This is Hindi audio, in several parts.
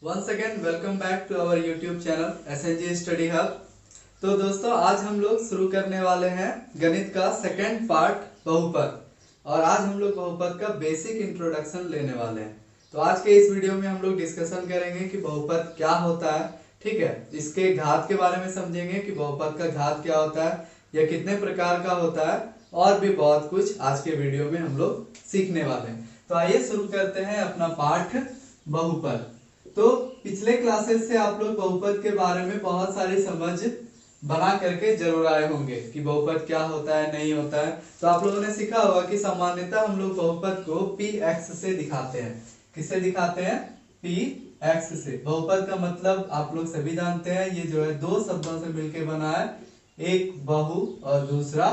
Once again welcome back to our YouTube channel SNG study hub. तो दोस्तों आज हम लोग शुरू करने वाले हैं गणित का सेकंड पार्ट बहुपद। और आज हम लोग बहुपद का बेसिक इंट्रोडक्शन लेने वाले हैं। तो आज के इस वीडियो में हम लोग डिस्कशन करेंगे कि बहुपद क्या होता है, ठीक है। इसके घात के बारे में समझेंगे कि बहुपद का घात क्या होता है या कितने प्रकार का होता है, और भी बहुत कुछ आज के वीडियो में हम लोग सीखने वाले हैं। तो आइए शुरू करते हैं अपना पाठ बहुपद। तो पिछले क्लासेस से आप लोग बहुपद के बारे में बहुत सारी समझ बना करके जरूर आए होंगे कि बहुपद क्या होता है, नहीं होता है। तो आप लोगों ने सीखा होगा कि सामान्यतः हम लोग बहुपद को px से दिखाते हैं। किससे दिखाते हैं? px से। बहुपद का मतलब आप लोग सभी जानते हैं, ये जो है दो शब्दों से मिलकर बना है, एक बहु और दूसरा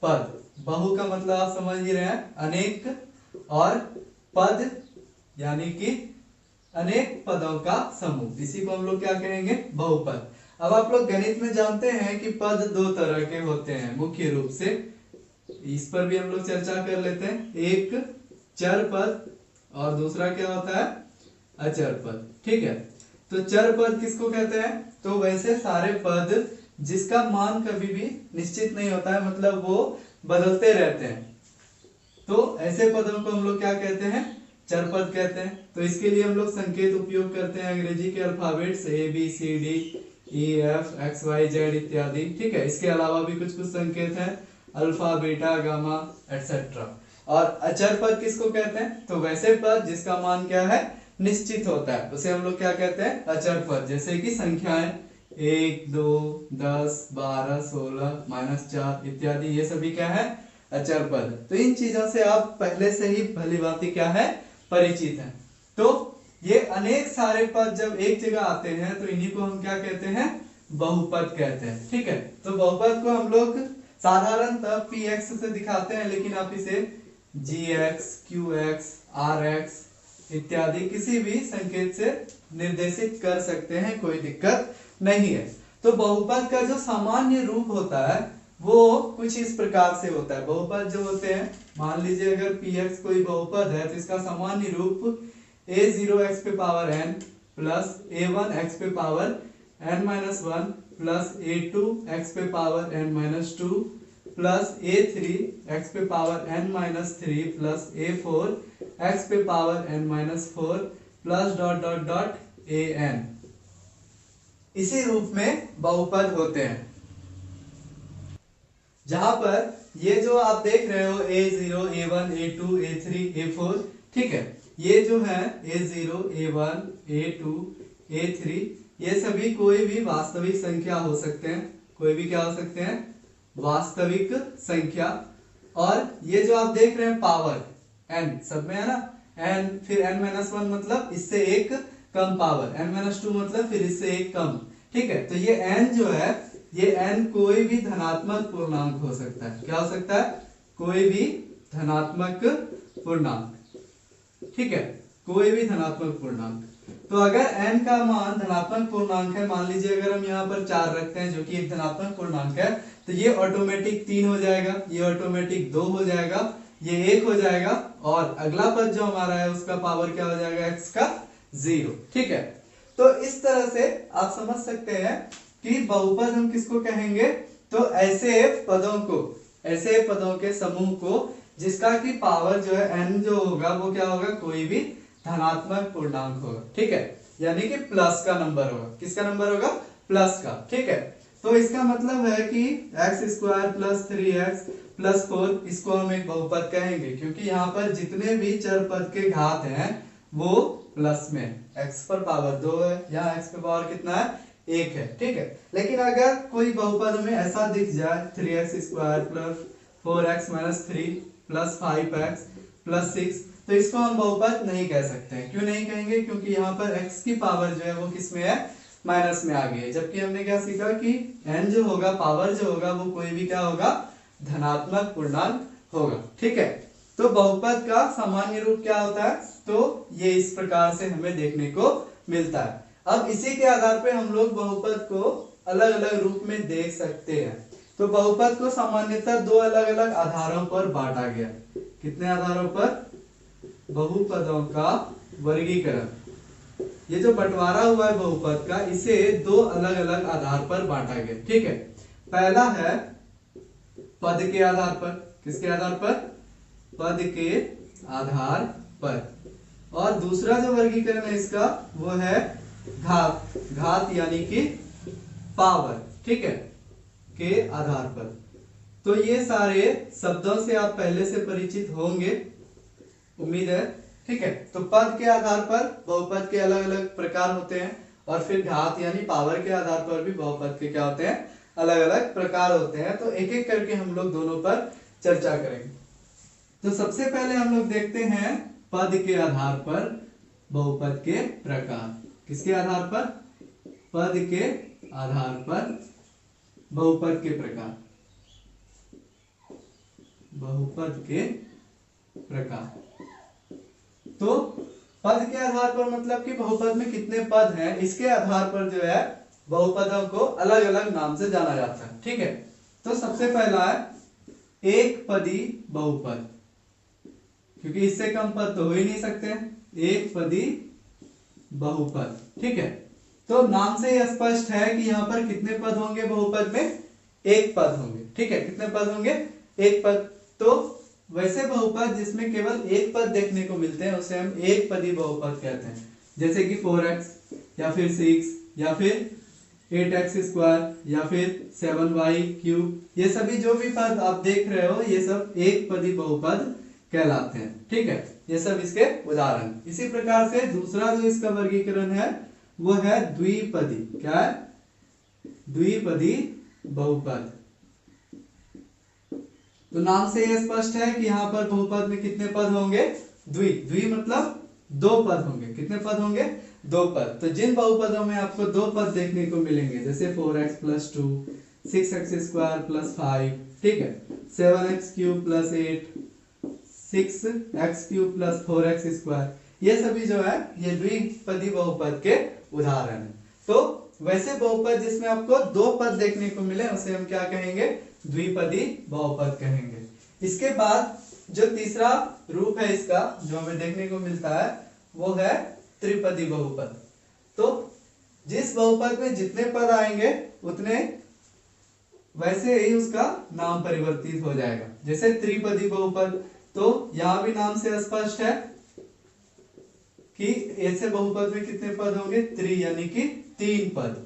पद। बहु का मतलब आप समझ ही रहे हैं, अनेक, और पद यानी कि अनेक पदों का समूह। इसी को हम लोग क्या कहेंगे? बहुपद। अब आप लोग गणित में जानते हैं कि पद दो तरह के होते हैं मुख्य रूप से। इस पर भी हम लोग चर्चा कर लेते हैं। एक चर पद और दूसरा क्या होता है? अचर पद, ठीक है। तो चर पद किसको कहते हैं? तो वैसे सारे पद जिसका मान कभी भी निश्चित नहीं होता है, मतलब वो बदलते रहते हैं, तो ऐसे पदों को हम लोग क्या कहते हैं? चर पद कहते हैं। तो इसके लिए हम लोग संकेत उपयोग करते हैं अंग्रेजी के अल्फाबेट्स ABCDEFXYZ इत्यादि, ठीक है। इसके अलावा भी कुछ कुछ संकेत हैं, अल्फा, बीटा, गामा एटसेट्रा। और अचर पद किसको कहते हैं? तो वैसे पद जिसका मान क्या है? निश्चित होता है, उसे हम लोग क्या कहते हैं? अचर पद। जैसे कि संख्याएं 1, 2, 10, 12, 16, -4 इत्यादि, ये सभी क्या है? अचर पद। तो इन चीजों से आप पहले से ही भली भांति क्या है? परिचित हैं। तो ये अनेक सारे पद जब एक जगह आते हैं तो इन्हीं को हम क्या कहते हैं? बहुपद कहते हैं, ठीक है। तो बहुपद को हम लोग साधारणतः px से दिखाते हैं, लेकिन आप इसे gx, qx, rx इत्यादि किसी भी संकेत से निर्देशित कर सकते हैं, कोई दिक्कत नहीं है। तो बहुपद का जो सामान्य रूप होता है वो कुछ इस प्रकार से होता है। बहुपद जो होते हैं, मान लीजिए अगर px कोई बहुपद है तो इसका सामान्य रूप a0x पे पावर n प्लस a1x पे पावर n-1 प्लस a2x पे पावर n-2 प्लस a3x पे पावर n-3 प्लस a4x पे power n-4 plus dot dot dot an, इसी रूप में बहुपद होते हैं। जहां पर ये जो आप देख रहे हो a0, a1, a2, a3, a4, ठीक है, ये जो है a0, a1, a2, a3, ये सभी कोई भी वास्तविक संख्या हो सकते हैं। कोई भी क्या हो सकते हैं? वास्तविक संख्या। और ये जो आप देख रहे हैं पावर n, सब में है ना n, फिर n-1 मतलब इससे एक कम पावर, n-2 मतलब फिर इससे एक कम, ठीक है। तो ये n जो है, ये n कोई भी धनात्मक पूर्णांक हो सकता है। क्या हो सकता है? कोई भी धनात्मक पूर्णांक, ठीक है, कोई भी धनात्मक पूर्णांक। तो अगर n का मान धनात्मक पूर्णांक है, मान लीजिए अगर हम यहाँ पर 4 रखते हैं जो कि एक धनात्मक पूर्णांक है, तो ये ऑटोमेटिक 3 हो जाएगा, ये ऑटोमेटिक 2 हो जाएगा, ये 1 हो जाएगा, और अगला पद जो हमारा है उसका पावर क्या हो जाएगा? x का 0, ठीक है। तो इस तरह से आप समझ सकते हैं कि बहुपद हम किसको कहेंगे? तो ऐसे पदों को, ऐसे पदों के समूह को जिसका की पावर जो है n जो होगा वो क्या होगा? कोई भी धनात्मक पूर्णांक होगा, ठीक है, यानी कि प्लस का नंबर होगा। किसका नंबर होगा? प्लस का, ठीक है। तो इसका मतलब है कि x² प्लस 3x प्लस 4, इसको हम एक बहुपद कहेंगे, क्योंकि यहाँ पर जितने भी चर पद के घात हैं वो प्लस में, x पर पावर 2 है, यहाँ x पे पावर कितना है? 1 है, ठीक है। लेकिन अगर कोई बहुपद में ऐसा दिख जाए 3x² plus 4x-3 plus 5x plus 6, तो इसको हम बहुपद नहीं कह सकते हैं। क्यों नहीं कहेंगे? क्योंकि यहाँ पर x की पावर जो है वो किस में है? माइनस में आ गई है। जबकि हमने क्या सीखा कि n जो होगा, पावर जो होगा, वो कोई भी क्या होगा? धनात्मक पूर्णांक होगा, ठीक है। तो बहुपद का सामान्य रूप क्या होता है? तो ये इस प्रकार से हमें देखने को मिलता है। अब इसी के आधार पे हम लोग बहुपद को अलग अलग रूप में देख सकते हैं। तो बहुपद को सामान्यतः दो अलग अलग आधारों पर बांटा गया। कितने आधारों पर? बहुपदों का वर्गीकरण, ये जो बंटवारा हुआ है बहुपद का, इसे दो अलग अलग आधार पर बांटा गया। ठीक है, पहला है पद के आधार पर। किसके आधार पर? पद के आधार पर। और दूसरा जो वर्गीकरण है इसका वो है घात, घात यानी कि पावर। ठीक है, के आधार पर। तो ये सारे शब्दों से आप पहले से परिचित होंगे, उम्मीद है। ठीक है, तो पद के आधार पर बहुपद के अलग अलग प्रकार होते हैं, और फिर घात यानी पावर के आधार पर भी बहुपद के क्या होते हैं? अलग अलग प्रकार होते हैं। तो एक एक करके हम लोग दोनों पर चर्चा करेंगे। तो सबसे पहले हम लोग देखते हैं पद के आधार पर बहुपद के प्रकार। किसके आधार पर? पद के आधार पर बहुपद के प्रकार। बहुपद के प्रकार। तो पद के आधार पर मतलब कि बहुपद में कितने पद हैं, इसके आधार पर जो है बहुपदों को अलग अलग नाम से जाना जाता है। ठीक है, तो सबसे पहला है एक पदी बहुपद, क्योंकि इससे कम पद तो हो ही नहीं सकते। एक पदी बहुपद। ठीक है, तो नाम से ही स्पष्ट है कि यहाँ पर कितने पद होंगे बहुपद में? एक पद होंगे। ठीक है, कितने पद होंगे? एक पद। तो वैसे बहुपद जिसमें केवल एक पद देखने को मिलते हैं उसे हम एक पदी बहुपद कहते हैं, जैसे कि 4x या फिर 6 या फिर 8x² या फिर 7y³। ये सभी जो भी पद आप देख रहे हो ये सब एक पदी बहुपद कहलाते हैं। ठीक है, ये सब इसके उदाहरण। इसी प्रकार से दूसरा जो इसका वर्गीकरण है वो है द्विपदी। क्या है? द्विपदी बहुपद। तो नाम से यह स्पष्ट है कि यहाँ पर बहुपद में कितने पद होंगे? द्वि। द्वि मतलब दो पद होंगे। कितने पद होंगे? दो पद। तो जिन बहुपदों में आपको दो पद देखने को मिलेंगे, जैसे 4x+2, 6x² + 5, ठीक है, 7x³ + 8, 6x³ + 4x², ये सभी जो है ये द्विपदी बहुपद के उदाहरण है। तो वैसे बहुपद जिसमें आपको दो पद देखने को मिले उसे हम क्या कहेंगे? द्विपदी बहुपद कहेंगे। इसके बाद जो तीसरा रूप है इसका जो हमें देखने को मिलता है वो है त्रिपदी बहुपद। तो जिस बहुपद में जितने पद आएंगे उतने वैसे ही उसका नाम परिवर्तित हो जाएगा। जैसे त्रिपदी बहुपद, तो यहां भी नाम से स्पष्ट है कि ऐसे बहुपद में कितने पद होंगे? त्रि यानी कि तीन पद।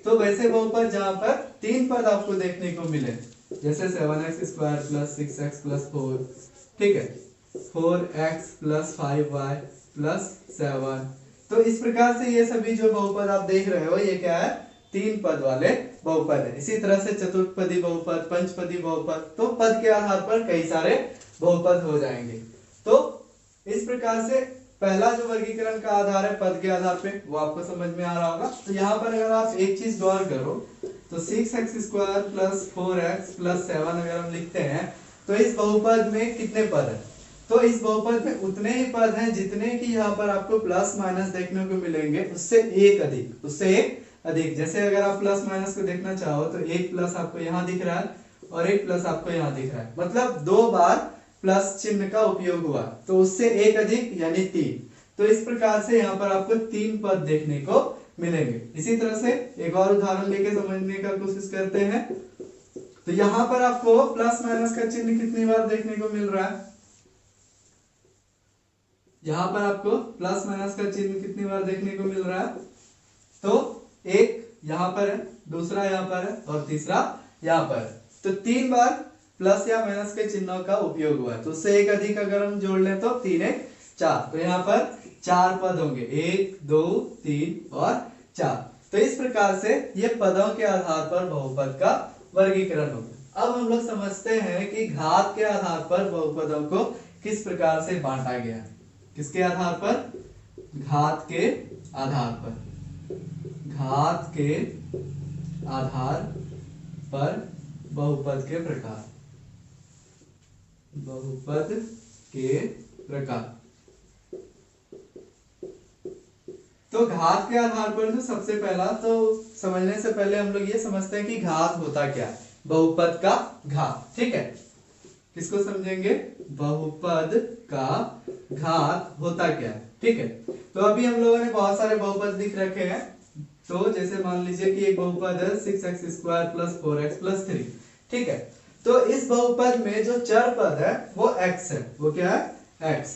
तो वैसे बहुपद जहां पर तीन पद आपको देखने को मिले, जैसे 7x² + 6x + 4, ठीक है, 4x + 5y + 7। तो इस प्रकार से ये सभी जो बहुपद आप देख रहे हो ये क्या है? तीन पद वाले बहुपद है। इसी तरह से चतुर्पदी बहुपद, पंचपदी बहुपद, तो पद के आधार पर कई सारे बहुपद हो जाएंगे। तो इस प्रकार से पहला जो वर्गीकरण का आधार है पद के आधार पे, वो आपको समझ में आ रहा होगा। तो यहाँ पर अगर आप एक चीज गौर करो तो 6x² + 4x + 7 अगर हम लिखते हैं तो इस बहुपद में कितने पद है? तो इस बहुपद में उतने ही पद हैं जितने की यहाँ पर आपको प्लस माइनस देखने को मिलेंगे, उससे एक अधिक, उससे एक अधिक। जैसे अगर आप प्लस माइनस को देखना चाहो तो एक प्लस आपको यहाँ दिख रहा है और एक प्लस आपको यहाँ दिख रहा है, मतलब दो बार प्लस चिन्ह का उपयोग हुआ, तो उससे एक अधिक यानी 3। तो इस प्रकार से यहाँ पर आपको तीन पद देखने को मिलेंगे। इसी तरह से एक और उदाहरण लेके समझने का कोशिश करते हैं। तो यहाँ पर आपको प्लस माइनस का चिन्ह कितनी बार देखने को मिल रहा है? यहाँ पर आपको प्लस माइनस का चिन्ह कितनी बार देखने को मिल रहा है? तो एक यहाँ पर है, दूसरा यहाँ पर है और तीसरा यहाँ पर है। तो तीन बार प्लस या माइनस के चिन्हों का उपयोग हुआ है, तो उससे एक अधिक अगर हम जोड़ लें तो 3 × 4, तो यहाँ पर 4 पद होंगे, 1 2 3 और 4। तो इस प्रकार से ये पदों के आधार पर बहुपद का वर्गीकरण होगा। अब हम लोग समझते हैं कि घात के आधार पर बहुपदों को किस प्रकार से बांटा गया है। किसके आधार पर? घात के आधार पर। घात के आधार पर बहुपद के प्रकार। बहुपद के प्रकार। तो घात के आधार पर जो सबसे पहला, तो समझने से पहले हम लोग ये समझते हैं कि घात होता क्या है। बहुपद का घात, ठीक है, किसको समझेंगे? बहुपद का घात होता क्या है? ठीक है। तो अभी हम लोगों ने बहुत सारे बहुपद लिख रखे हैं। तो जैसे मान लीजिए कि एक बहुपद है 6x² + 4x + 3, ठीक है। तो इस बहुपद में जो चर पद है वो x है। वो क्या है? x।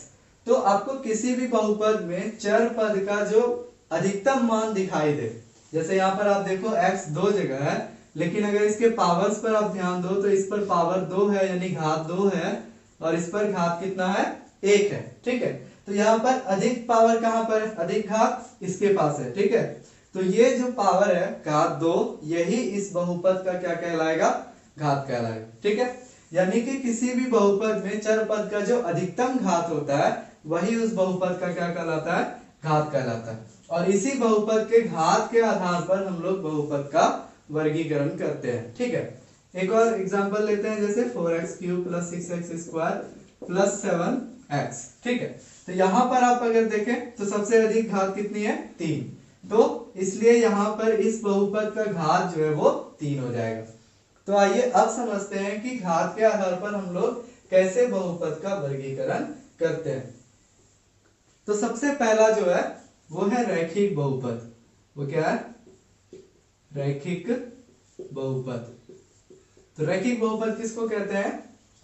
तो आपको किसी भी बहुपद में चर पद का जो अधिकतम मान दिखाई दे, जैसे यहाँ पर आप देखो x दो जगह है, लेकिन अगर इसके पावर्स पर आप ध्यान दो तो इस पर पावर 2 है यानी घात 2 है, और इस पर घात कितना है? 1 है, ठीक है। तो यहाँ पर अधिक पावर कहां पर है? अधिक घात इसके पास है, ठीक है। तो ये जो पावर है घात 2, यही इस बहुपद का क्या कहलाएगा? घात कहलाएगा, ठीक है। यानी कि किसी भी बहुपद में चर पद का जो अधिकतम घात होता है वही उस बहुपद का क्या कहलाता है? घात कहलाता है। और इसी बहुपद के घात के आधार पर हम लोग बहुपद का वर्गीकरण करते हैं, ठीक है। एक और एग्जांपल लेते हैं, जैसे 4x³ + 6x² + 7x, ठीक है। तो यहां पर आप अगर देखें तो सबसे अधिक घात कितनी है? 3। तो इसलिए यहां पर इस बहुपद का घात जो है वो 3 हो जाएगा। तो आइए अब समझते हैं कि घात के आधार पर हम लोग कैसे बहुपद का वर्गीकरण करते हैं। तो सबसे पहला जो है वो है रैखिक बहुपद। वो क्या है? रैखिक बहुपद। तो रैखिक बहुपद किसको कहते हैं?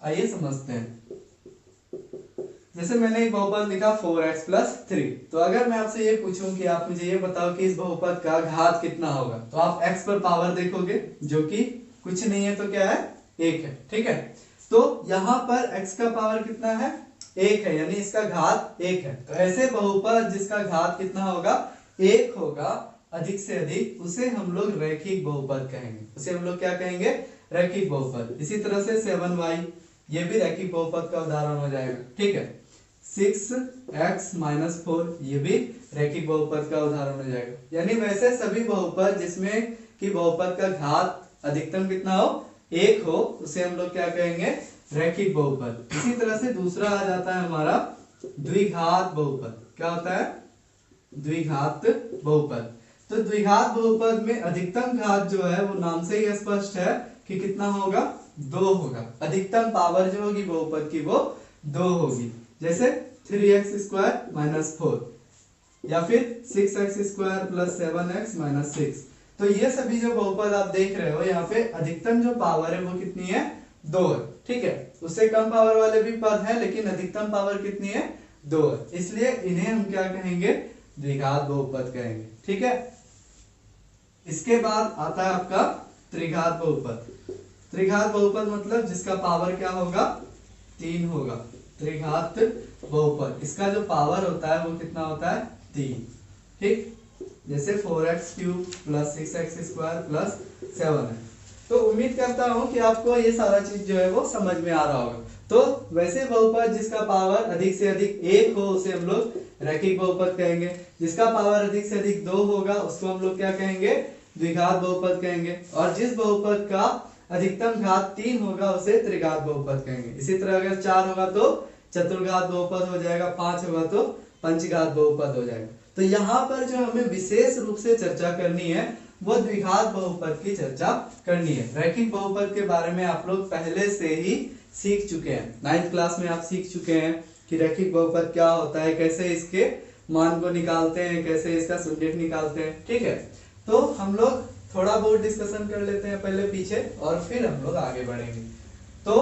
आइए समझते हैं। जैसे मैंने एक बहुपद लिखा 4x + 3, तो अगर मैं आपसे ये पूछूं कि आप मुझे ये बताओ कि इस बहुपद का घात कितना होगा, तो आप x पर पावर देखोगे जो कि कुछ नहीं है, तो क्या है? 1 है, ठीक है। तो यहां पर x का पावर कितना है? 1 है, यानी इसका घात 1 है। तो ऐसे बहुपद जिसका घात कितना होगा? 1 होगा, अधिक से अधिक, उसे हम लोग रैखिक बहुपद कहेंगे। उसे हम लोग क्या कहेंगे? रैखिक बहुपद। इसी तरह से 7y, ये भी रैखिक बहुपद का उदाहरण हो जाएगा, ठीक है। 6x - 4, ये भी रैखिक बहुपद का उदाहरण हो जाएगा। यानी वैसे सभी बहुपद जिसमें कि बहुपद का घात अधिकतम कितना हो? 1 हो, उसे हम लोग क्या कहेंगे? रैखिक बहुपद। इसी तरह से दूसरा आ जाता है हमारा द्विघात बहुपद। क्या होता है? द्विघात बहुपद। तो द्विघात बहुपद में अधिकतम घात जो है वो नाम से ही स्पष्ट है कि कितना होगा? 2 होगा। अधिकतम पावर जो होगी बहुपद की वो 2 होगी। जैसे 3x² - 4, या फिर 6x² + 7x - 6। तो ये सभी जो बहुपद आप देख रहे हो यहाँ पे अधिकतम जो पावर है वो कितनी है? 2 है, ठीक है। उससे कम पावर वाले भी पद हैं, लेकिन अधिकतम पावर कितनी है? 2 है। इसलिए इन्हें हम क्या कहेंगे? द्विघात बहुपद कहेंगे, ठीक है। इसके बाद आता है आपका त्रिघात बहुपद। त्रिघात बहुपद मतलब जिसका पावर क्या होगा? 3 होगा। त्रिघात बहुपद, इसका जो पावर होता है वो कितना होता है? 3, ठीक। जैसे 4x³ + 6x² + 7 है। तो उम्मीद करता हूं कि आपको ये सारा चीज जो है वो समझ में आ रहा होगा। तो वैसे बहुपद जिसका पावर अधिक से अधिक 1 हो उसे हम लोग रैखिक बहुपद कहेंगे। जिसका पावर अधिक से अधिक 2 होगा उसको हम लोग क्या कहेंगे? द्विघात बहुपद कहेंगे। और जिस बहुपद का अधिकतम घात 3 होगा उसे त्रिघात बहुपद कहेंगे। इसी तरह अगर 4 होगा तो चतुर्घात बहुपद हो जाएगा, 5 होगा तो पंचघात बहुपद हो जाएगा। तो यहाँ पर जो हमें विशेष रूप से चर्चा करनी है वो द्विघात बहुपद की चर्चा करनी है। रैखिक बहुपद के बारे में आप लोग पहले से ही सीख चुके हैं। 9th क्लास में आप सीख चुके हैं कि रैखिक बहुपद क्या होता है, कैसे इसके मान को निकालते हैं, कैसे इसका सुंदर निकालते हैं, ठीक है। तो हम लोग थोड़ा बहुत डिस्कशन कर लेते हैं पहले पीछे, और फिर हम लोग आगे बढ़ेंगे। तो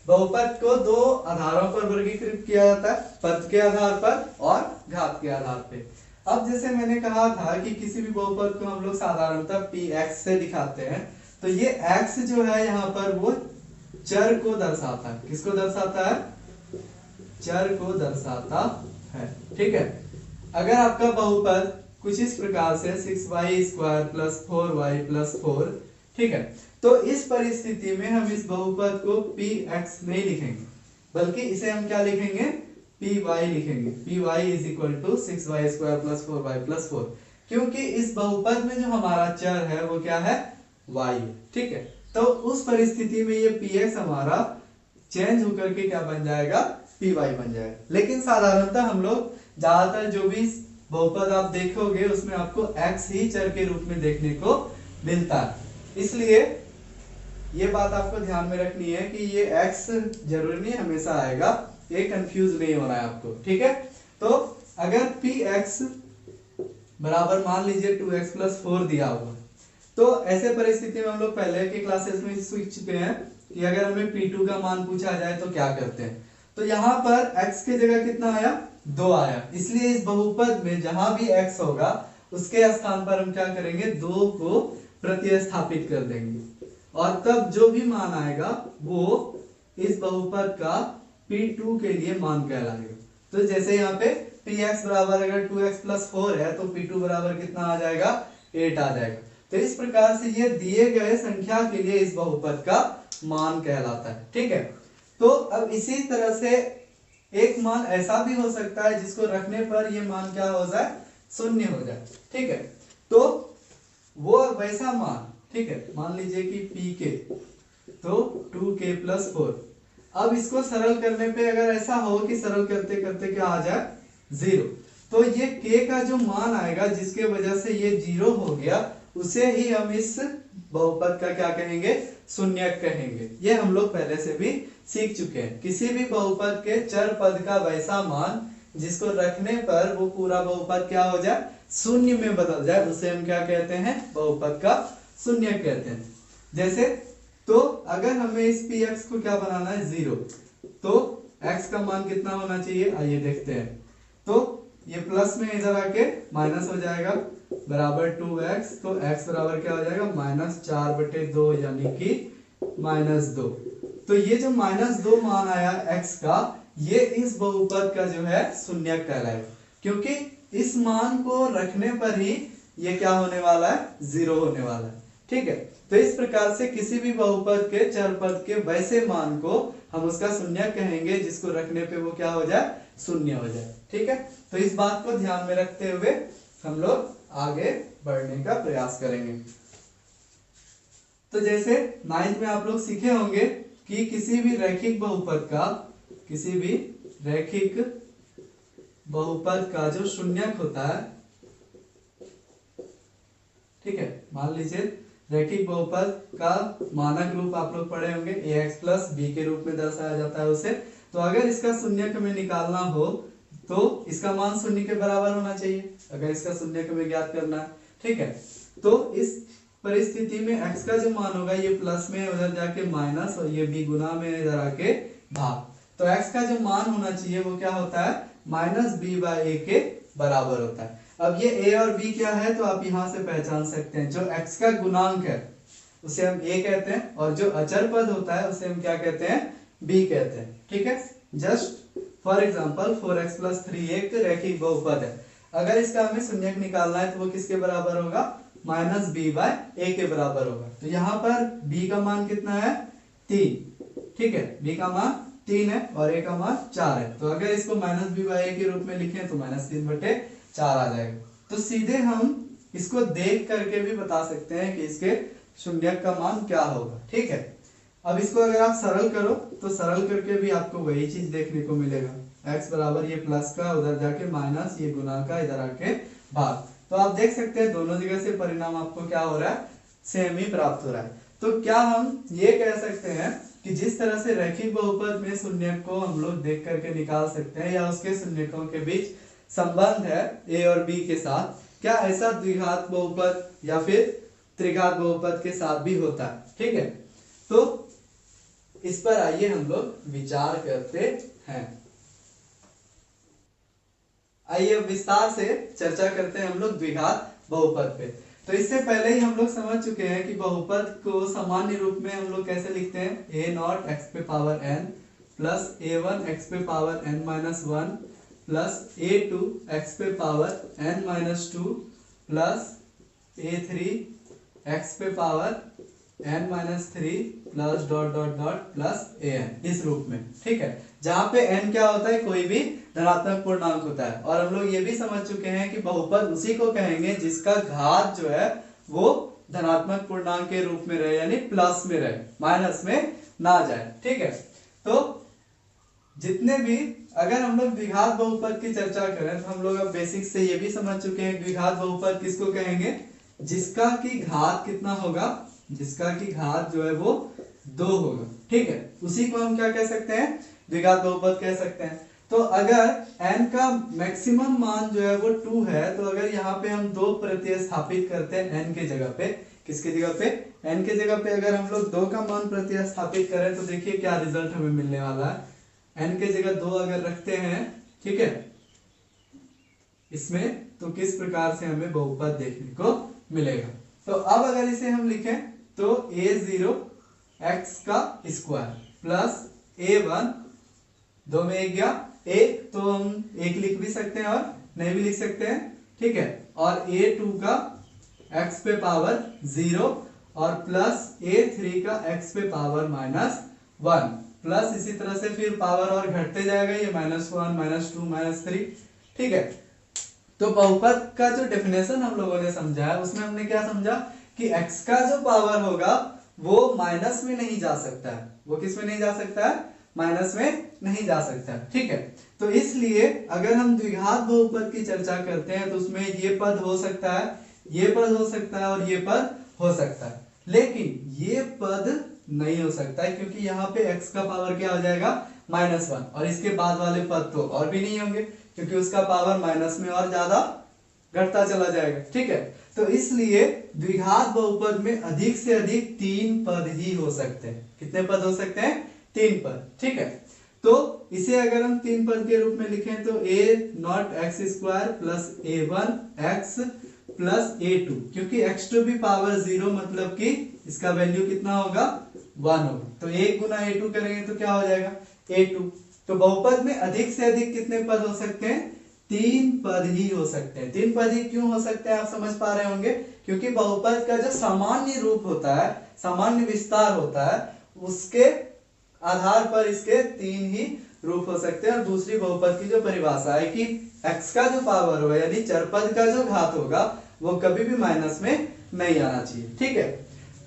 बहुपद को 2 आधारों पर वर्गीकृत किया जाता है, पद के आधार पर और घात के आधार पे। अब जैसे मैंने कहा था कि किसी भी बहुपद को हम लोग साधारणतः px से दिखाते हैं, तो ये x जो है यहाँ पर वो चर को दर्शाता है। किसको दर्शाता है? चर को दर्शाता है, ठीक है। अगर आपका बहुपद कुछ इस प्रकार से 6y² + 4y + 4, ठीक है, तो इस परिस्थिति में हम इस बहुपद को px नहीं लिखेंगे, बल्कि इसे हम क्या लिखेंगे? py लिखेंगे। py = 6y² + 4y + 4, क्योंकि इस बहुपद में जो हमारा चर है वो क्या है? y, ठीक है। तो उस परिस्थिति में ये px हमारा चेंज होकर के क्या बन जाएगा? py बन जाएगा। लेकिन साधारणतः हम लोग ज्यादातर जो भी बहुपद आप देखोगे उसमें आपको x ही चर के रूप में देखने को मिलता है। इसलिए ये बात आपको ध्यान में रखनी है कि ये x जरूरी नहीं हमेशा आएगा, ये कंफ्यूज नहीं होना है आपको, ठीक है। तो अगर px बराबर मान लीजिए 2x प्लस 4 दिया हुआ, तो ऐसे परिस्थिति में हम लोग पहले के क्लासेस में सीख चुके हैं कि अगर हमें p2 का मान पूछा जाए तो क्या करते हैं। तो यहाँ पर x की जगह कितना आया, 2 आया, इसलिए इस बहुपद में जहां भी x होगा उसके स्थान पर हम क्या करेंगे, 2 को प्रतिस्थापित कर देंगे और तब जो भी मान आएगा वो इस बहुपद का p2 के लिए मान कहलाएगा। तो जैसे यहाँ पे px बराबर अगर 2x प्लस 4 है तो p2 बराबर कितना आ जाएगा, 8 आ जाएगा। तो इस प्रकार से ये दिए गए संख्या के लिए इस बहुपद का मान कहलाता है। ठीक है, तो अब इसी तरह से एक मान ऐसा भी हो सकता है जिसको रखने पर ये मान क्या हो जाए, शून्य हो जाए। ठीक है, तो वो वैसा मान, ठीक है, मान लीजिए कि pk तो 2k प्लस 4। अब इसको सरल करने पे अगर ऐसा हो कि सरल करते करते क्या आ जाए, 0, तो ये k का जो मान आएगा जिसके वजह से ये 0 हो गया, उसे ही हम इस बहुपद का क्या कहेंगे, शून्यक कहेंगे। ये हम लोग पहले से भी सीख चुके हैं। किसी भी बहुपद के चर पद का वैसा मान जिसको रखने पर वो पूरा बहुपद क्या हो जाए, शून्य में बदल जाए, उसे हम क्या कहते हैं, बहुपद का शून्यक कहते हैं। जैसे तो अगर हमें इस px को क्या बनाना है, 0, तो x का मान कितना होना चाहिए, आइए देखते हैं। तो ये प्लस में इधर आके माइनस हो जाएगा, बराबर 2x, तो x बराबर क्या हो जाएगा, -4/2 यानी कि -2। तो ये जो -2 मान आया x का, ये इस बहुपद का जो है शून्यक कहलाएगा, क्योंकि इस मान को रखने पर ही ये क्या होने वाला है, 0 होने वाला है। ठीक है, तो इस प्रकार से किसी भी बहुपद के चर पद के वैसे मान को हम उसका शून्यक कहेंगे जिसको रखने पे वो क्या हो जाए, शून्य हो जाए। ठीक है, तो इस बात को ध्यान में रखते हुए हम लोग आगे बढ़ने का प्रयास करेंगे। तो जैसे 9th में आप लोग सीखे होंगे कि किसी भी रैखिक बहुपद का जो शून्यक होता है, ठीक है, मान लीजिए रैखिक बहुपद का मानक रूप आप लोग पढ़े होंगे, ax प्लस b के रूप में दर्शाया जाता है उसे। तो अगर इसका शून्यक हमें निकालना हो तो इसका मान शून्य के बराबर होना चाहिए, अगर इसका शून्यक हमें ज्ञात करना है। ठीक है, तो इस परिस्थिति में x का जो मान होगा ये प्लस में उधर जाके माइनस और ये b गुना में इधर आके भाग। तो x का जो मान होना चाहिए वो क्या होता है, -b/a के बराबर होता है। अब ये a और b क्या है, तो आप यहां से पहचान सकते हैं, जो x का गुणांक है उसे हम a कहते हैं और जो अचर पद होता है उसे हम क्या कहते हैं, b कहते हैं। ठीक है, just for example 4x plus 3 एक रैखिक बहुपद है, अगर इसका हमें शून्यक निकालना है तो वो किसके बराबर होगा, -b/a के बराबर होगा। तो यहाँ पर b का मान कितना है, 3। ठीक है, b का मान 3 है और a का मान 4 है, तो अगर इसको -b/a के रूप में लिखें तो -3/4 आ जाएगा। तो सीधे हम इसको देख करके भी बता सकते हैं कि इसके शून्यक का मान क्या होगा। ठीक है, अब इसको अगर आप सरल करो तो सरल करके भी आपको वही चीज देखने को मिलेगा, x बराबर ये प्लस का उधर जाके माइनस, ये गुना का इधर आके भाग। तो आप देख सकते हैं दोनों जगह से परिणाम आपको क्या हो रहा है, सेम ही प्राप्त हो रहा है। तो क्या हम ये कह सकते हैं कि जिस तरह से रैखिक बहुपद में शून्यक को हम लोग देख करके निकाल सकते हैं या उसके शून्यकों के बीच संबंध है a और b के साथ, क्या ऐसा द्विघात बहुपद या फिर त्रिघात बहुपद के साथ भी होता है। ठीक है, तो इस पर आइए हम लोग विचार करते हैं। आइए अब विस्तार से चर्चा करते हैं हम लोग द्विघात बहुपद पे। तो इससे पहले ही हम लोग समझ चुके हैं कि बहुपद को सामान्य रूप में हम लोग कैसे लिखते हैं, a0 x पे power n plus a1 x पे power n-1 plus a2 x पे power n-2 plus a3 x पे power n-3 plus dot dot dot plus an, इस रूप में। ठीक है, जहां पे n क्या होता है, कोई भी धनात्मक पूर्णांक होता है। और हम लोग ये भी समझ चुके हैं कि बहुपद उसी को कहेंगे जिसका घात जो है वो धनात्मक पूर्णांक के रूप में रहे, यानी प्लस में रहे, माइनस में ना जाए। ठीक है, तो जितने भी अगर हम लोग द्विघात बहुपद की चर्चा करें तो हम लोग अब बेसिक से ये भी समझ चुके हैं द्विघात बहुपद किसको कहेंगे, जिसका की घात कितना होगा, जिसका की घात जो है वो 2 होगा। ठीक है, उसी को हम क्या कह सकते हैं, द्विघात बहुपद कह सकते हैं। तो अगर n का मैक्सिमम मान जो है वो 2 है, तो अगर यहाँ पे हम 2 प्रतिस्थापित करते हैं n के जगह पे, किसके जगह पे, n के जगह पे अगर हम लोग 2 का मान प्रतिस्थापित करें तो देखिए क्या रिजल्ट हमें मिलने वाला है। n के जगह 2 अगर रखते हैं, ठीक है, इसमें, तो किस प्रकार से हमें बहुपद देखने को मिलेगा। तो अब अगर इसे हम लिखें तो a0 x का स्क्वायर प्लस a1, 2 में 1 गया, 1 तो हम 1 लिख भी सकते हैं और नहीं भी लिख सकते हैं, ठीक है, और a2 का x पे पावर 0 और प्लस a3 का x पे पावर -1 प्लस इसी तरह से फिर पावर और घटते जाएगा, ये -1 -2 -3, ठीक है। तो बहुपद का जो डेफिनेशन हम लोगों ने समझा है उसमें हमने क्या समझा कि x का जो पावर होगा वो माइनस में नहीं जा सकता है, वो किस में नहीं जा सकता है, माइनस में नहीं जा सकता है, ठीक है। तो इसलिए अगर हम द्विघात बहुपद की चर्चा करते हैं तो उसमें ये पद हो सकता है, ये पद हो सकता है और ये पद हो सकता है, लेकिन ये पद नहीं हो सकता है क्योंकि यहाँ पे x का पावर क्या हो जाएगा, -1, और इसके बाद वाले पद तो और भी नहीं होंगे क्योंकि उसका पावर माइनस में और ज्यादा घटता चला जाएगा, ठीक है। तो इसलिए द्विघात बहुपद में अधिक से अधिक 3 पद ही हो सकते हैं। कितने पद हो सकते हैं, 3 पद, ठीक है। तो इसे अगर हम 3 पद के रूप में लिखें तो a0x² plus a1x plus a2, क्योंकि x2 भी पावर 0 मतलब कि इसका वैल्यू कितना होगा, 1 होगा, तो 1 गुना a2 करेंगे तो क्या हो जाएगा, a2। तो बहुपद में अधिक से अधिक कितने पद हो सकते हैं, 3 पद ही हो सकते हैं। 3 पद ही क्यों हो सकते हैं, आप समझ पा रहे होंगे, क्योंकि बहुपद का जो सामान्य रूप होता है, सामान्य विस्तार होता है, उसके आधार पर इसके 3 ही रूप हो सकते हैं। और दूसरी बहुपद की जो परिभाषा है कि x का जो पावर होगा यानी चरपद का जो घात होगा वो कभी भी माइनस में नहीं आना चाहिए, ठीक है।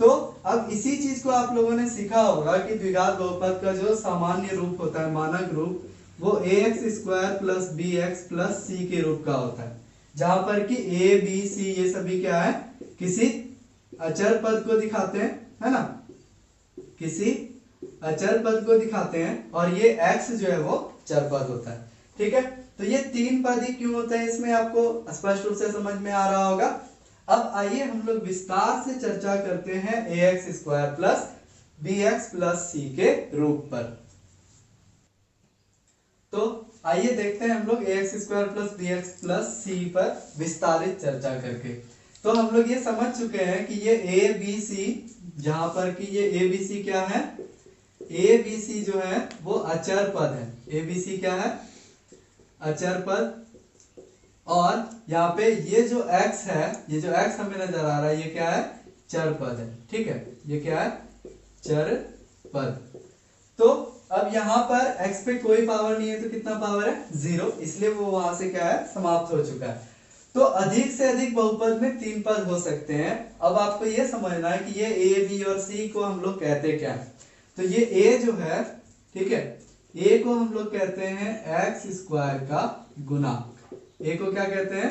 तो अब इसी चीज को आप लोगों ने सीखा होगा कि द्विघात बहुपद का जो सामान्य रूप होता है, मानक रूप, वो ax² plus bx plus c के रूप का होता है, जहां पर कि a b c ये सभी क्या है, किसी अचर पद को दिखाते हैं, है ना, किसी अचर पद को दिखाते हैं, और ये x जो है वो चर पद होता है, ठीक है। तो ये 3 पद ही क्यों होते हैं, इसमें आपको स्पष्ट रूप से समझ में आ रहा होगा। अब आइए हम लोग विस्तार से चर्चा करते हैं ax² plus bx plus c के रूप पर। तो आइए देखते हैं हम लोग ax² plus bx plus c पर विस्तारित चर्चा करके। तो हम लोग ये समझ चुके हैं कि ये a b c, जहां पर कि ये a b c क्या है, a b c जो है वो अचर पद है, a b c क्या है, अचर पद। और यहाँ पे ये जो x है, ये जो x हमें नजर आ रहा है, ये क्या है, चर पद है, ठीक है, ये क्या है, चर पद। तो अब यहाँ पर x पे कोई पावर नहीं है तो कितना पावर है, 0, इसलिए वो वहां से क्या है, समाप्त हो चुका है। तो अधिक से अधिक बहुपद में 3 पद हो सकते हैं। अब आपको ये समझना है कि ये a b और c को हम लोग कहते क्या है। तो ये a जो है, ठीक है, a को हम लोग कहते हैं x² का गुणांक, a को क्या कहते हैं,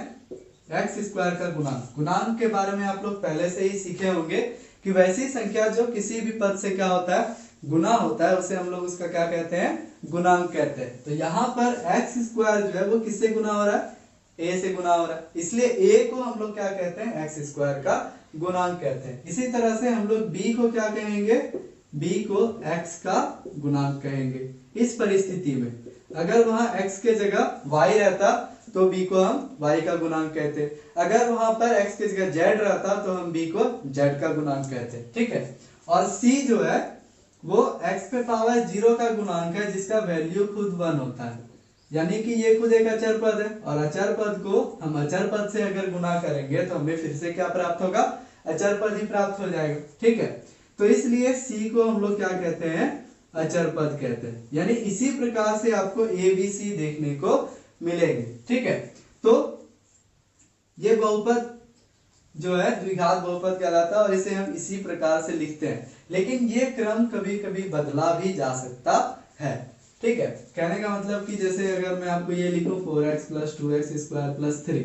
x² का गुणांक। गुणांक के बारे में आप लोग पहले से ही सीखे होंगे कि वैसी संख्या जो किसी भी पद से क्या होता है, गुना होता है, उसे हम लोग उसका क्या कहते हैं, गुणांक कहते हैं। तो यहाँ पर x² जो है वो किससे गुना हो रहा है, a से गुना हो रहा है, इसलिए a को हम लोग क्या कहते हैं, x² का गुणांक कहते हैं। इसी तरह से हम लोग b को क्या कहेंगे, b को x का गुणांक कहेंगे। इस परिस्थिति में अगर वहां x के जगह y रहता तो b को हम y का गुणांक कहते, अगर वहां पर x के जगह z रहता तो हम b को z का गुणांक कहते, ठीक है। और c जो है वो x पे पावर 0 का गुणांक है, जिसका वैल्यू खुद 1 होता है, यानी कि ये खुद एक अचर पद है, और अचर पद को हम अचर पद से अगर गुना करेंगे तो हमें फिर से क्या प्राप्त होगा, अचर पद ही प्राप्त हो जाएगा, ठीक है। तो इसलिए c को हम लोग क्या कहते हैं, अचर पद कहते हैं। यानी इसी प्रकार से आपको a b c देखने को मिलेंगे, ठीक है। तो ये बहुपद जो है द्विघात बहुपद कहलाता है और इसे हम इसी प्रकार से लिखते हैं, लेकिन ये क्रम कभी कभी बदला भी जा सकता है, ठीक है। कहने का मतलब कि जैसे अगर मैं आपको ये लिखूं 4x प्लस 2x² प्लस 3,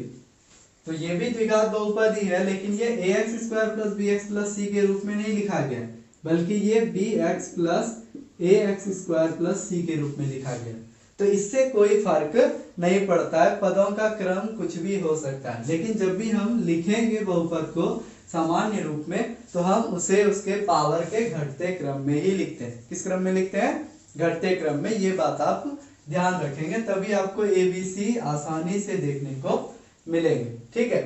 तो ये भी द्विघात बहुपद ही है, लेकिन ये ax² plus bx plus c के रूप में नहीं लिखा गया, बल्कि ये bx plus ax² plus c के रूप में लिखा गया। तो इससे कोई फर्क नहीं पड़ता है, पदों का क्रम कुछ भी हो सकता है, लेकिन जब भी हम लिखेंगे बहुपद को सामान्य रूप में तो हम उसे उसके पावर के घटते क्रम में ही लिखते हैं। किस क्रम में लिखते हैं? घटते क्रम में। ये बात आप ध्यान रखेंगे, तभी आपको ABC आसानी से देखने को मिलेंगे। ठीक है,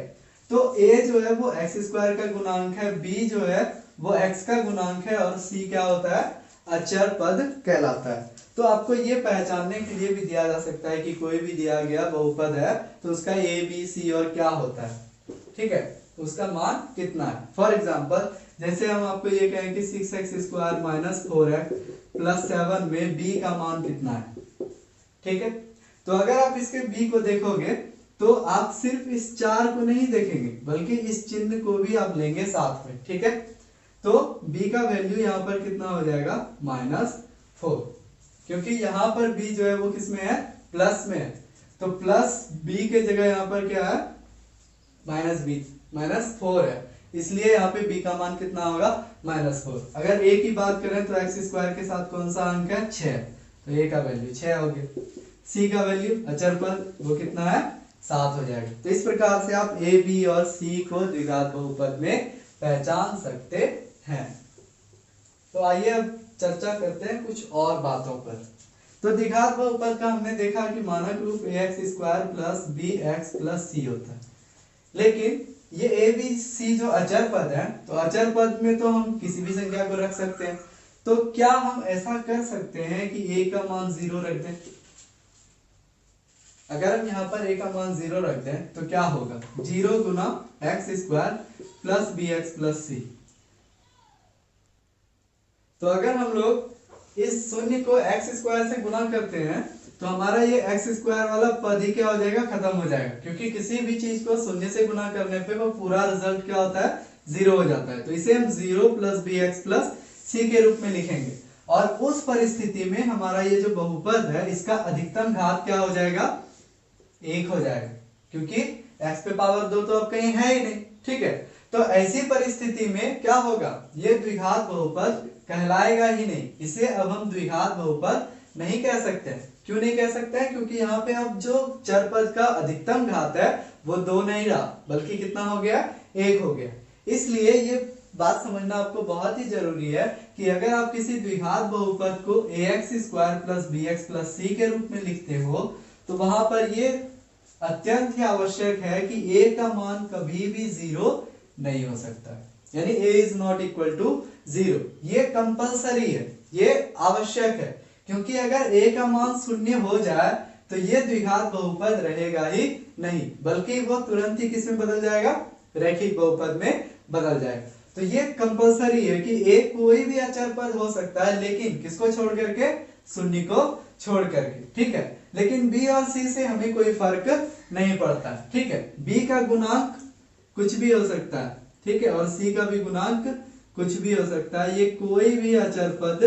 तो A जो है वो x स्क्वायर का गुणांक है, B जो है वो x का गुणांक है और C क्या होता है? अचर पद कहलाता है। तो आपको ये पहचानने के लिए भी दिया जा सकता है कि कोई भी दिया गया बहुपद है तो उसका A B C और क्या होता है, ठीक है, उसका मान कितना है। फॉर एग्जाम्पल जैसे हम आपको ये कहें कि 6x square minus 4x plus 7 में B का मान कितना है, ठीक है। तो अगर आप इसके B को देखोगे तो आप सिर्फ इस 4 को नहीं देखेंगे बल्कि इस चिन्ह को भी आप लेंगे साथ में, ठीक है। तो B का वैल्यू यहाँ पर कितना हो जाएगा? -4, क्योंकि यहाँ पर B जो है वो किस में है? प्लस में है। तो प्लस B के जगह यहाँ पर क्या है? -4 है, इसलिए यहाँ पे B का मान कितना होगा? -4। अगर A की बात करें तो x स्क्वायर के साथ कौन सा अंक है? 6, तो A का वैल्यू 6 हो गया। C का वैल्यू अचर पद वो कितना है? 7 हो जाएगा। तो इस प्रकार से आप A, B और C को द्विघात बहुपद में पहचान सकते हैं। तो आइए अब चर्चा करते हैं कुछ और बातों पर। तो द्विघात बहुपद का हमने देखा कि मानक रूप ax square plus bx plus c होता है, लेकिन ये a b c जो अचर पद है तो अचर पद में तो हम किसी भी संख्या को रख सकते हैं। तो क्या हम ऐसा कर सकते हैं कि a का मान 0 रख दें? अगर हम यहाँ पर a का मान 0 रख दें तो क्या होगा? 0 गुना x square plus bx plus c। तो अगर हम लोग इस शून्य को x स्क्वायर से गुना करते हैं तो हमारा ये x स्क्वायर वाला पद ही क्या हो जाएगा? खत्म हो जाएगा, क्योंकि किसी भी चीज को शून्य से गुना करने पे वो पूरा रिजल्ट क्या होता है? 0 हो जाता है। तो इसे हम 0 प्लस bx प्लस c के रूप में लिखेंगे और उस परिस्थिति में हमारा ये जो बहुपद है इसका अधिकतम घात क्या हो जाएगा? 1 हो जाएगा, क्योंकि x पे पावर 2 तो अब कहीं है ही नहीं, ठीक है। तो ऐसी परिस्थिति में क्या होगा? ये द्विघात बहुपद कहलाएगा ही नहीं, इसे अब हम द्विघात बहुपद नहीं कह सकते। क्यों नहीं कह सकते? क्योंकि यहाँ पे अब जो चर पद का अधिकतम घात है वो 2 नहीं रहा बल्कि कितना हो गया? 1 हो गया। इसलिए ये बात समझना आपको बहुत ही जरूरी है कि अगर आप किसी द्विघात बहुपद को ax square plus bx plus c के रूप में लिखते हो तो वहां पर ये अत्यंत ही आवश्यक है कि a का मान कभी भी 0 नहीं हो सकता, यानी a is not equal to 0। ये कंपलसरी है, ये आवश्यक है, क्योंकि अगर a का मान 0 हो जाए तो ये द्विघात बहुपद रहेगा ही नहीं, बल्कि वो तुरंत ही किस में बदल जाएगा? रैखिक बहुपद में बदल जाएगा। तो ये कंपलसरी है कि a कोई भी अचर पद हो सकता है, लेकिन किसको छोड़ करके? 0 को छोड़ करके, ठीक है। लेकिन b और c से हमें कोई फर्क नहीं पड़ता, ठीक है। b का गुणांक कुछ भी हो सकता है, ठीक है, और c का भी गुणांक कुछ भी हो सकता है, ये कोई भी अचर पद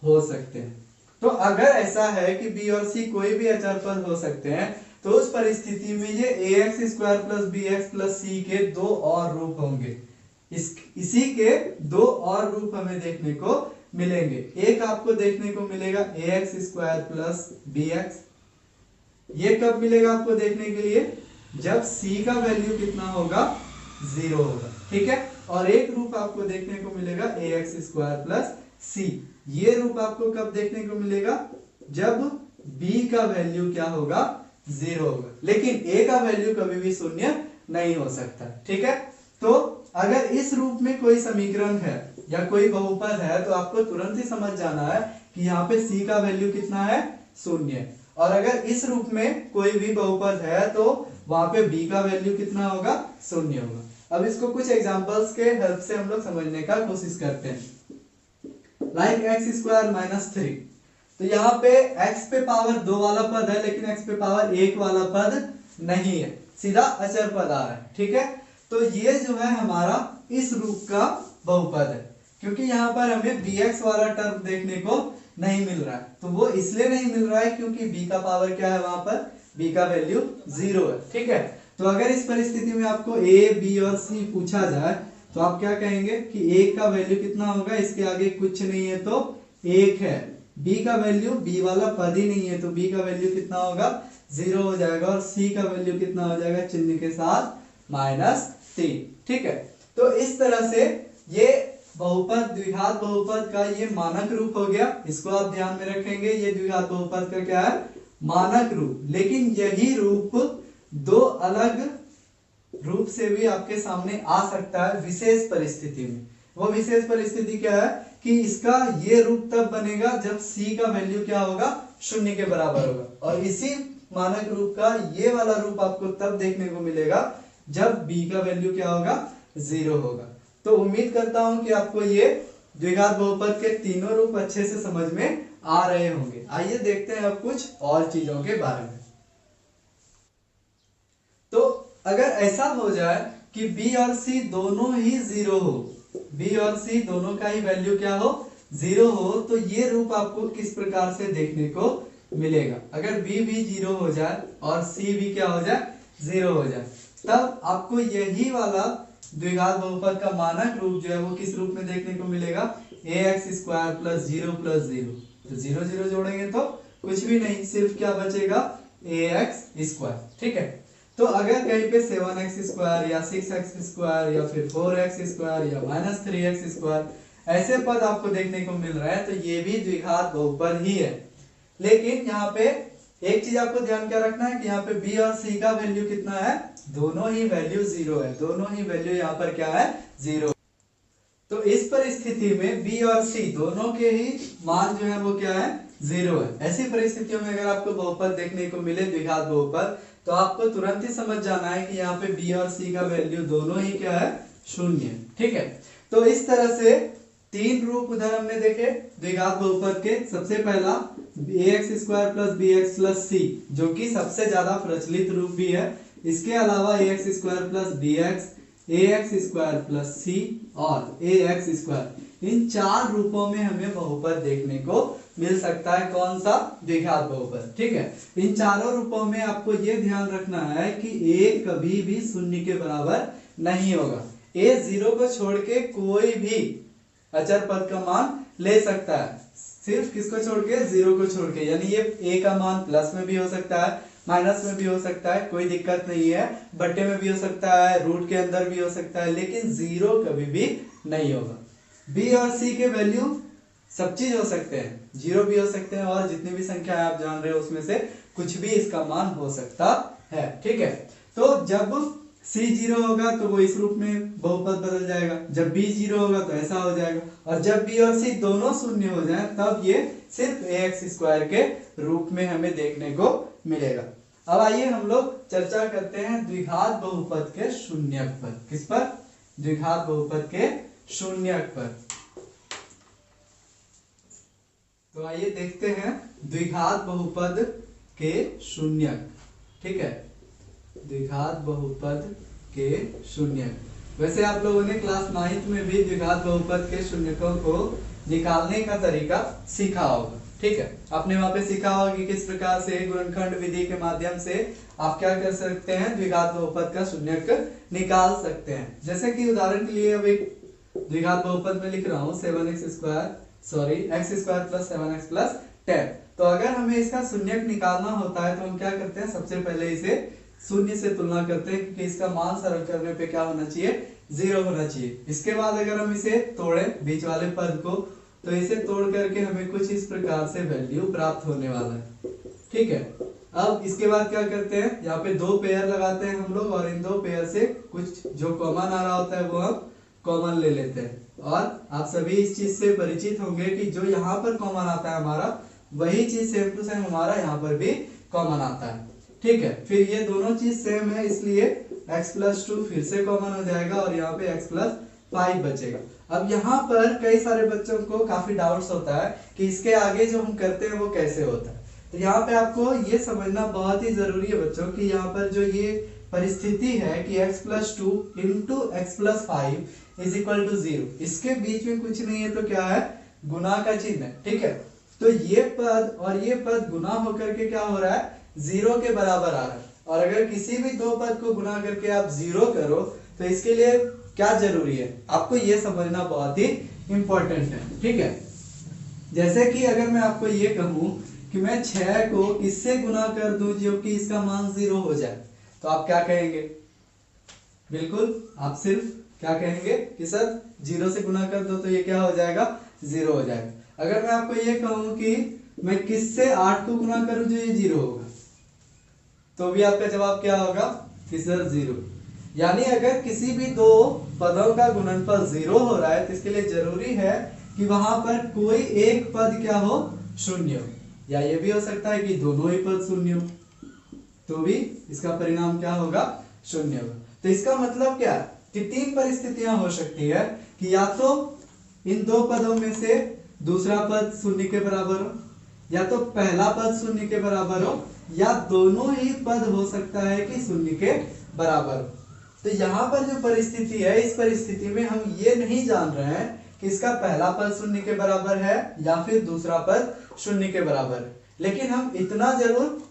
हो सकते हैं। तो अगर ऐसा है कि b और c कोई भी अचर पद हो सकते हैं तो उस परिस्थिति में ये ax square plus bx plus c के 2 और रूप होंगे। इसी के 2 और रूप हमें देखने को मिलेंगे। एक आपको देखने को मिलेगा ax स्क्वायर प्लस bx, ये कब मिलेगा आपको देखने के लिए? जब c का वैल्यू कितना होगा? 0 होगा, ठीक है। और एक रूप आपको देखने को मिलेगा ax स्क्वायर प्लस c, ये रूप आपको कब देखने को मिलेगा? जब b का वैल्यू क्या होगा? 0 होगा, लेकिन a का वैल्यू कभी भी 0 नहीं हो सकता, ठीक है। तो अगर इस रूप में कोई समीकरण है या कोई बहुपद है तो आपको तुरंत ही समझ जाना है कि यहाँ पे c का वैल्यू कितना है? 0। और अगर इस रूप में कोई भी बहुपद है तो वहां पे b का वैल्यू कितना होगा? 0 होगा। अब इसको कुछ एग्जांपल्स के हेल्प से हम लोग समझने का कोशिश करते हैं। लाइक x स्क्वायर माइनस 3, तो यहाँ पे x पे पावर 2 वाला पद है लेकिन x पे पावर 1 वाला पद नहीं है, सीधा अचर पद आ रहा है, ठीक है। तो ये जो है हमारा इस रूप का बहुपद है, क्योंकि यहाँ पर हमें bx वाला टर्म देखने को नहीं मिल रहा है। तो वो इसलिए नहीं मिल रहा है क्योंकि b का पावर क्या है? वहां पर b का वैल्यू 0 है, ठीक है। तो अगर इस परिस्थिति में आपको a, b और c पूछा जाए तो आप क्या कहेंगे कि a का वैल्यू कितना होगा? इसके आगे कुछ नहीं है तो 1 है, b का वैल्यू, b वाला पद ही नहीं है तो b का वैल्यू कितना होगा 0 हो जाएगा, और c का वैल्यू कितना हो जाएगा चिन्ह के साथ -3। ठीक है, तो इस तरह से ये बहुपद द्विघात बहुपद का ये मानक रूप हो गया, इसको आप ध्यान में रखेंगे। ये द्विघात बहुपद का क्या है, मानक रूप। लेकिन यही रूप दो अलग रूप से भी आपके सामने आ सकता है विशेष परिस्थिति में। वो विशेष परिस्थिति क्या है कि इसका ये रूप तब बनेगा जब c का वैल्यू क्या होगा 0 के बराबर होगा, और इसी मानक रूप का ये वाला रूप आपको तब देखने को मिलेगा जब b का वैल्यू क्या होगा 0 होगा। तो उम्मीद करता हूं कि आपको ये द्विघात बहुपद के तीनों रूप अच्छे से समझ में आ रहे होंगे। आइए देखते हैं अब कुछ और चीजों के बारे में। तो अगर ऐसा हो जाए कि b और c दोनों ही 0 हो, b और c दोनों का ही वैल्यू क्या हो 0 हो, तो ये रूप आपको किस प्रकार से देखने को मिलेगा। अगर b भी 0 हो जाए और c भी क्या हो जाए 0 हो जाए, तब आपको यही वाला द्विघात बहुपद का मानक रूप जो है वो किस रूप में देखने को मिलेगा, ax स्क्वायर प्लस 0 प्लस 0। तो 0 0 जोड़ेंगे तो कुछ भी नहीं, सिर्फ क्या बचेगा ax स्क्वायर। ठीक है, तो अगर कहीं पे 7x स्क्वायर या 6x स्क्वायर या फिर 4x स्क्वायर या -3x स्क्वायर ऐसे पद आपको देखने को मिल रहा है, तो ये भी द्विघात बहुपद ही है। लेकिन यहाँ पे एक चीज आपको ध्यान क्या रखना है कि यहाँ पे b और c का वैल्यू कितना है, दोनों ही वैल्यू 0 है, दोनों ही वैल्यू यहाँ पर क्या है 0। तो इस परिस्थिति में b और c दोनों के ही मान जो है वो क्या है 0 है। ऐसी परिस्थितियों में अगर आपको बहुपद देखने को मिले द्विघात बहुपद, तो आपको तुरंत ही समझ जाना है कि यहाँ पे b और c का वैल्यू दोनों ही क्या है 0। ठीक है, तो इस तरह से तीन रूप उधर हमने देखे द्विघात बहुपद के। सबसे पहला ax square plus bx plus c, जो कि सबसे ज्यादा प्रचलित रूप भी है। इसके अलावा ax square plus bx, ax square plus c और ax स्क्वायर, इन चार रूपों में हमें बहुपद देखने को मिल सकता है। कौन सा, द्विघात बहुपद। ठीक है, इन चारों रूपों में आपको ये ध्यान रखना है कि a कभी भी 0 के बराबर नहीं होगा। a 0 को छोड़ के कोई भी अचर पद का मान ले सकता है, सिर्फ किसको छोड़ के, 0 को छोड़ के। यानी ये a का मान प्लस में भी हो सकता है, माइनस में भी हो सकता है, कोई दिक्कत नहीं है, बट्टे में भी हो सकता है, रूट के अंदर भी हो सकता है, लेकिन 0 कभी भी नहीं होगा। b और c के वैल्यू सब चीज हो सकते हैं, 0 भी हो सकते हैं, और जितनी भी संख्या आप जान रहे हो उसमें से कुछ भी इसका मान हो सकता है। ठीक है, तो जब c 0 होगा तो वो इस रूप में बहुपद बदल जाएगा, जब b 0 होगा तो ऐसा हो जाएगा, और जब b और c दोनों 0 हो जाए तब ये सिर्फ ax स्क्वायर के रूप में हमें देखने को मिलेगा। अब आइए हम लोग चर्चा करते हैं द्विघात बहुपद के शून्यक पर। किस पर, द्विघात बहुपद के शून्यक पर। तो आइए देखते हैं द्विघात बहुपद के शून्यक। ठीक है, द्विघात बहुपद के शून्यक। वैसे आप लोगों ने क्लास 9th में भी द्विघात बहुपद के शून्यकों को निकालने का तरीका सीखा होगा। ठीक है, आपने वहां पे सीखा होगा कि किस प्रकार से गुणनखंड विधि के माध्यम से आप क्या कर सकते हैं, द्विघात बहुपद का शून्यक निकाल सकते हैं। जैसे कि उदाहरण के लिए अब एक द्विघात बहुपद में लिख रहा हूँ x square plus 7x plus 10। तो अगर हमें इसका शून्यक निकालना होता है तो हम क्या करते हैं, सबसे पहले इसे शून्य से तुलना करते हैं, क्योंकि इसका मान सरल करने पे क्या होना चाहिए, 0 होना चाहिए। इसके बाद अगर हम इसे तोड़ें बीच वाले पद को, तो इसे तोड़ करके हमें कुछ इस प्रकार से वैल्यू प्राप्त होने वाला है। ठीक है, अब इसके बाद क्या करते हैं, यहाँ पे दो पेयर लगाते हैं हम लोग, और इन दो पेयर से कुछ जो कॉमन आ रहा होता है वो हम कॉमन ले लेते हैं। और आप सभी इस चीज से परिचित होंगे कि जो यहाँ पर कॉमन आता है हमारा, वही चीज सेम टू सेम हमारा यहाँ पर भी कॉमन आता है। ठीक है, फिर ये दोनों चीज सेम है, इसलिए x प्लस 2 फिर से कॉमन हो जाएगा, और यहाँ पे x प्लस 5 बचेगा। अब यहाँ पर कई सारे बच्चों को काफी डाउट्स होता है कि इसके आगे जो हम करते हैं वो कैसे होता है। तो यहाँ पे आपको ये समझना बहुत ही जरूरी है बच्चों कि यहाँ पर जो ये परिस्थिति है कि x plus 2 into x plus 5 is equal to 0, इसके बीच में कुछ नहीं है तो क्या है, गुना का चिन्ह है। ठीक है, तो ये पद और ये पद गुना होकर के क्या हो रहा है, 0 के बराबर आ रहा है। और अगर किसी भी दो पद को गुना करके आप 0 करो तो इसके लिए क्या जरूरी है, आपको ये समझना बहुत ही इंपॉर्टेंट है। ठीक है, जैसे कि अगर मैं आपको ये कहूं कि मैं 6 को किससे गुना कर दूं जो कि इसका मान 0 हो जाए, तो आप क्या कहेंगे? बिल्कुल आप सिर्फ क्या कहेंगे कि सर 0 से गुना कर दो तो ये क्या हो जाएगा? 0 हो जाएगा। अगर मैं आपको ये कहूं कि मैं किससे 8 को गुना करूं जो ये 0 होगा, तो भी आपका जवाब क्या होगा? कि सर 0। यानी अगर किसी भी दो पदों का गुणनफल 0 हो रहा है तो इसके लिए जरूरी है कि वहां पर कोई एक पद क्या हो? शून्य हो, या ये भी हो सकता है कि दोनों ही पद शून्य हो, तो भी इसका परिणाम क्या होगा? शून्य होगा। तो इसका मतलब क्या है कि 3 परिस्थितियां हो सकती है कि या तो इन दो पदों में से दूसरा पद शून्य के बराबर हो, या तो पहला पद शून्य के बराबर हो, या दोनों ही पद हो सकता है कि शून्य के बराबर हो। तो यहाँ पर जो परिस्थिति है, इस परिस्थिति में हम ये नहीं जान रहे हैं कि इसका पहला पद शून्य के बराबर है या फिर दूसरा पद शून्य के बराबर है, लेकिन हम इतना जरूर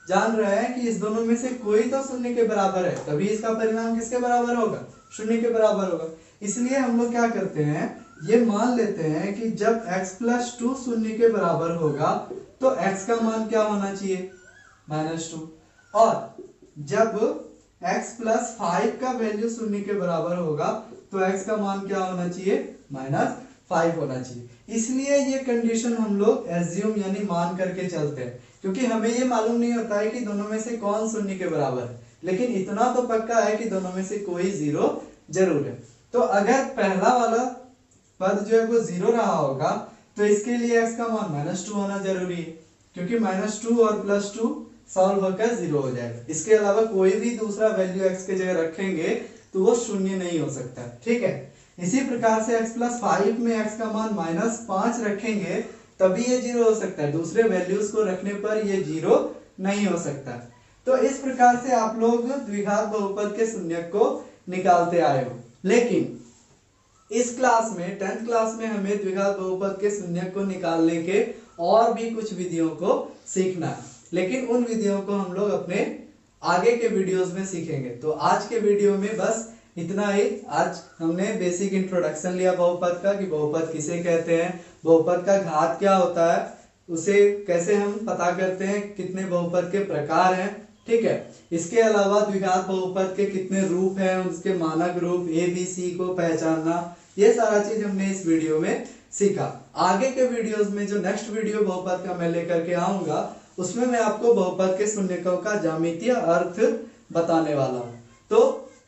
जान रहे हैं कि इस दोनों में से कोई तो शून्य के बराबर है, तभी इसका परिणाम किसके बराबर होगा? शून्य के बराबर होगा। इसलिए हम लोग क्या करते हैं, ये मान लेते हैं कि जब x + 2 शून्य के बराबर होगा तो x का मान क्या होना चाहिए? -2। और जब x + 5 का वैल्यू शून्य के बराबर होगा तो x का मान क्या होना चाहिए? -5 होना चाहिए। इसलिए ये कंडीशन हम लोग एज्यूम यानी मान करके चलते हैं, क्योंकि हमें ये मालूम नहीं होता है कि दोनों में से कौन शून्य के बराबर है, लेकिन इतना तो पक्का है कि दोनों में से कोई 0 जरूर है। तो अगर पहला वाला पद जो है वो 0 रहा होगा तो इसके लिए x का मान -2 होना जरूरी है, क्योंकि -2 और +2 सॉल्व होकर 0 हो जाएगा। इसके अलावा कोई भी दूसरा वैल्यू x के जगह रखेंगे तो वो शून्य नहीं हो सकता, ठीक है। इसी प्रकार से x + 5 में x का मान -5 रखेंगे तभी ये 0 हो सकता है, दूसरे वैल्यूज को रखने पर ये 0 नहीं हो सकता। तो इस प्रकार से आप लोग द्विघात बहुपद के शून्यक को निकालते आए हो। लेकिन इस क्लास में 10th क्लास में हमें द्विघात बहुपद के शून्यक को निकालने के और भी कुछ विधियों को सीखना है, लेकिन उन विधियों को हम लोग अपने आगे के वीडियोस में सीखेंगे। तो आज के वीडियो में बस इतना ही। आज हमने बेसिक इंट्रोडक्शन लिया बहुपद का, कि बहुपद किसे कहते हैं, बहुपद का घात क्या होता है, उसे कैसे हम पता करते हैं, कितने बहुपद के प्रकार हैं, ठीक है। इसके अलावा द्विघात बहुपद के कितने रूप हैं, उसके मानक रूप ABC को पहचानना, ये सारा चीज हमने इस वीडियो में सीखा। आगे के वीडियोस में जो नेक्स्ट वीडियो बहुपद का मैं लेकर के आऊंगा उसमें मैं आपको बहुपद के शून्यकों का ज्यामितीय अर्थ बताने वाला हूं। तो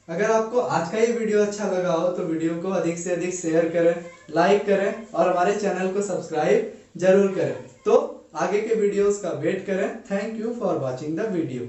अगर आपको आज का ये वीडियो अच्छा लगा हो तो वीडियो को अधिक से अधिक शेयर करें, लाइक करें और हमारे चैनल को सब्सक्राइब जरूर करें। तो आगे के वीडियोस का वेट करें। Thank you for watching the video.